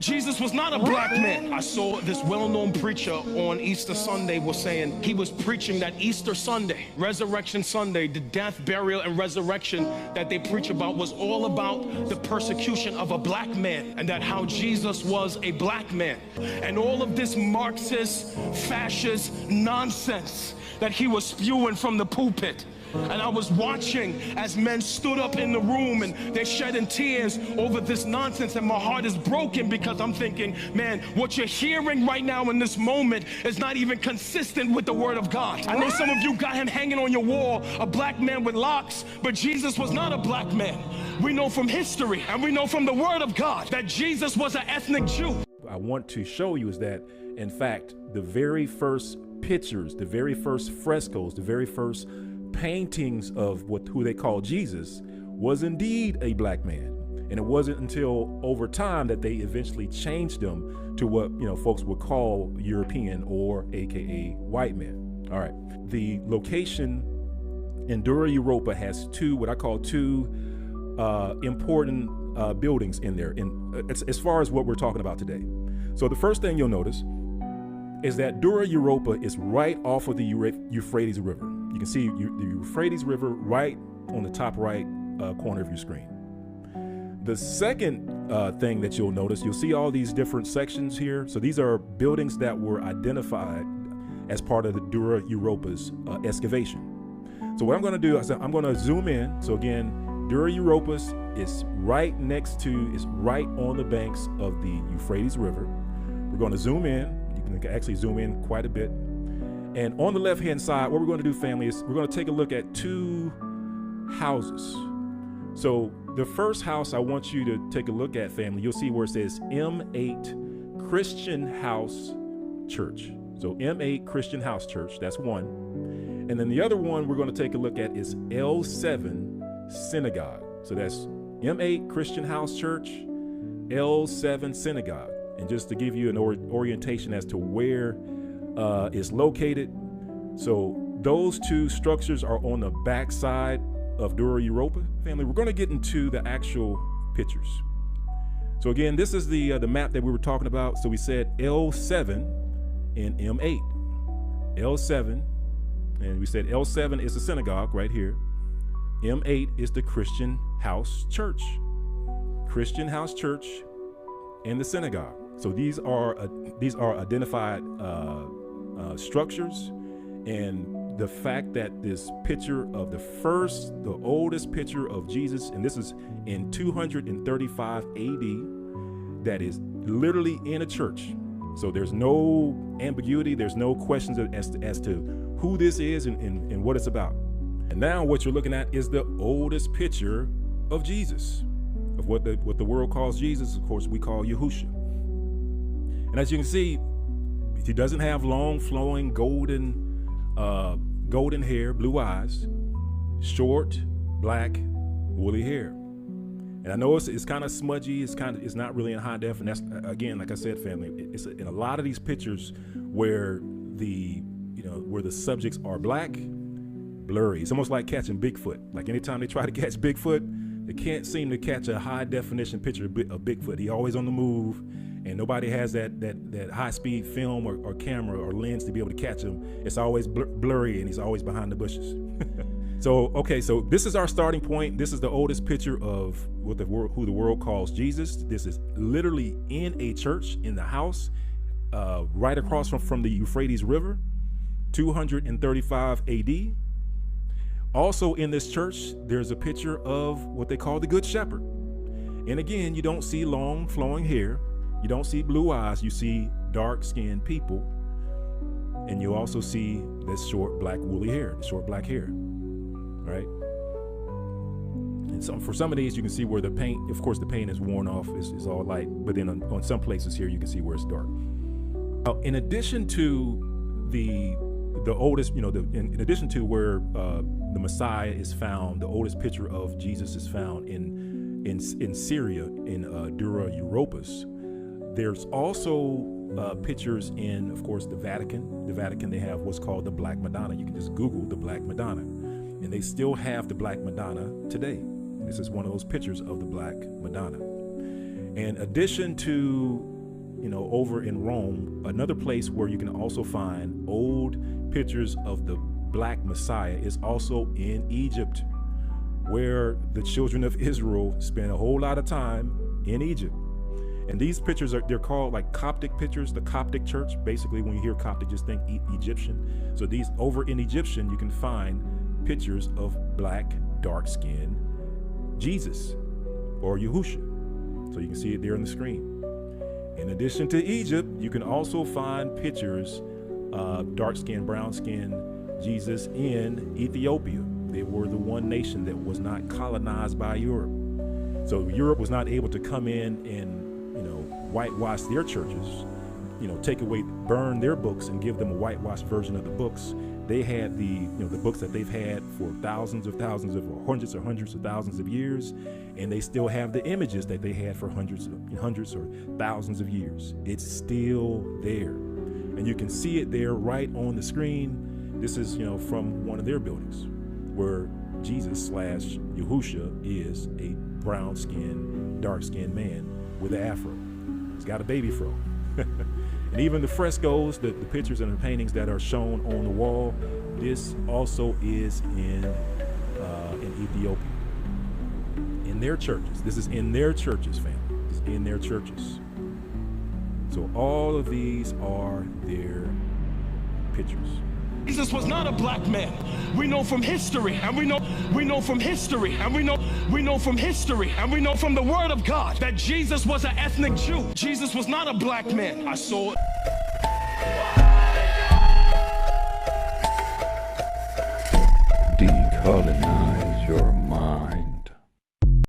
Jesus was not a black man. I saw this well-known preacher on Easter Sunday was saying he was preaching that Easter Sunday, Resurrection Sunday, the death, burial, and resurrection that they preach about was all about the persecution of a black man, and that how Jesus was a black man. And all of this Marxist, fascist nonsense that he was spewing from the pulpit. And I was watching as men stood up in the room and they're shedding tears over this nonsense, and my heart is broken because I'm thinking, man, what you're hearing right now in this moment is not even consistent with the Word of God. I know some of you got him hanging on your wall, a black man with locks, but Jesus was not a black man. We know from history and we know from the Word of God that Jesus was an ethnic Jew. I want to show you is that, in fact, the very first pictures, the very first frescoes, the very first paintings of who they call Jesus was indeed a black man. And it wasn't until over time that they eventually changed them to what, folks would call European, or AKA white men. All right. The location in Dura Europa has what I call two important buildings in there, as far as what we're talking about today. So the first thing you'll notice is that Dura Europa is right off of the Euphrates River. You can see the Euphrates River right on the top right corner of your screen. The second thing that you'll notice, you'll see all these different sections here. So these are buildings that were identified as part of the Dura Europa's excavation. So what I'm going to do is I'm going to zoom in. So again, Dura Europa's is right on the banks of the Euphrates River. We're going to zoom in. You can actually zoom in quite a bit. And on the left-hand side, what we're going to do, family, is we're going to take a look at two houses. So the first house I want you to take a look at, family, you'll see where it says M8 Christian House Church. So M8 Christian House Church, that's one. And then the other one we're going to take a look at is L7 Synagogue. So that's M8 Christian House Church, L7 Synagogue. And just to give you an orientation as to where it's located. So those two structures are on the back side of Dura Europa. Family, we're going to get into the actual pictures. So again, this is the map that we were talking about. So we said L7 and M8. L7, and we said L7 is the synagogue right here. M8 is the Christian House Church. Christian House Church and the synagogue. So these are identified structures, and the fact that this picture of the oldest picture of Jesus, and this is in 235 AD, that is literally in a church. So there's no ambiguity, there's no questions as to who this is and what it's about. And now what you're looking at is the oldest picture of Jesus, of what the world calls Jesus. Of course, we call Yahusha. And as you can see, he doesn't have long, flowing, golden hair, blue eyes, short, black, woolly hair. And I know it's kind of smudgy. It's not really in high def. And that's, again, like I said, family, it's in a lot of these pictures where the subjects are black, blurry. It's almost like catching Bigfoot. Like anytime they try to catch Bigfoot, they can't seem to catch a high definition picture of Bigfoot. He always on the move. And nobody has that high-speed film or camera or lens to be able to catch him. It's always blurry, and he's always behind the bushes. So this is our starting point. This is the oldest picture of who the world calls Jesus. This is literally in a church, in the house, right across from the Euphrates River, 235 AD. Also in this church, there's a picture of what they call the Good Shepherd. And again, you don't see long, flowing hair. You don't see blue eyes, you see dark-skinned people, and you also see this short black woolly hair, the short black hair, right? And for some of these, you can see where the paint, of course, the paint is worn off, is all light, but then on some places here, you can see where it's dark. Now, in addition to the oldest, in addition to where the Messiah is found, the oldest picture of Jesus is found in Syria, in Dura Europos. There's also pictures in, of course, the Vatican. The Vatican, they have what's called the Black Madonna. You can just Google the Black Madonna, and they still have the Black Madonna today. This is one of those pictures of the Black Madonna. In addition to, over in Rome, another place where you can also find old pictures of the Black Messiah is also in Egypt, where the children of Israel spent a whole lot of time in Egypt. And these pictures they're called like Coptic pictures, the Coptic church. Basically, when you hear Coptic, just think Egyptian. So these over in Egyptian, you can find pictures of black, dark-skinned Jesus or Yahusha. So you can see it there on the screen. In addition to Egypt, you can also find pictures of dark-skinned, brown-skinned Jesus in Ethiopia. They were the one nation that was not colonized by Europe. So Europe was not able to come in and whitewash their churches, take away, burn their books and give them a whitewashed version of the books. They had the books that they've had for thousands of or hundreds of thousands of years, and they still have the images that they had for hundreds or thousands of years. It's still there, and you can see it there right on the screen. This is from one of their buildings where Jesus / Yahusha is a brown-skinned, dark-skinned man with an afro. He's got a baby fro. And even the frescoes, the pictures and the paintings that are shown on the wall, this also is in Ethiopia. In their churches. This is in their churches, family. It's in their churches. So all of these are their pictures. Jesus was not a black man. We know from history, and we know from history, and we know from history, and we know from the Word of God that Jesus was an ethnic Jew. Jesus was not a black man. I saw it.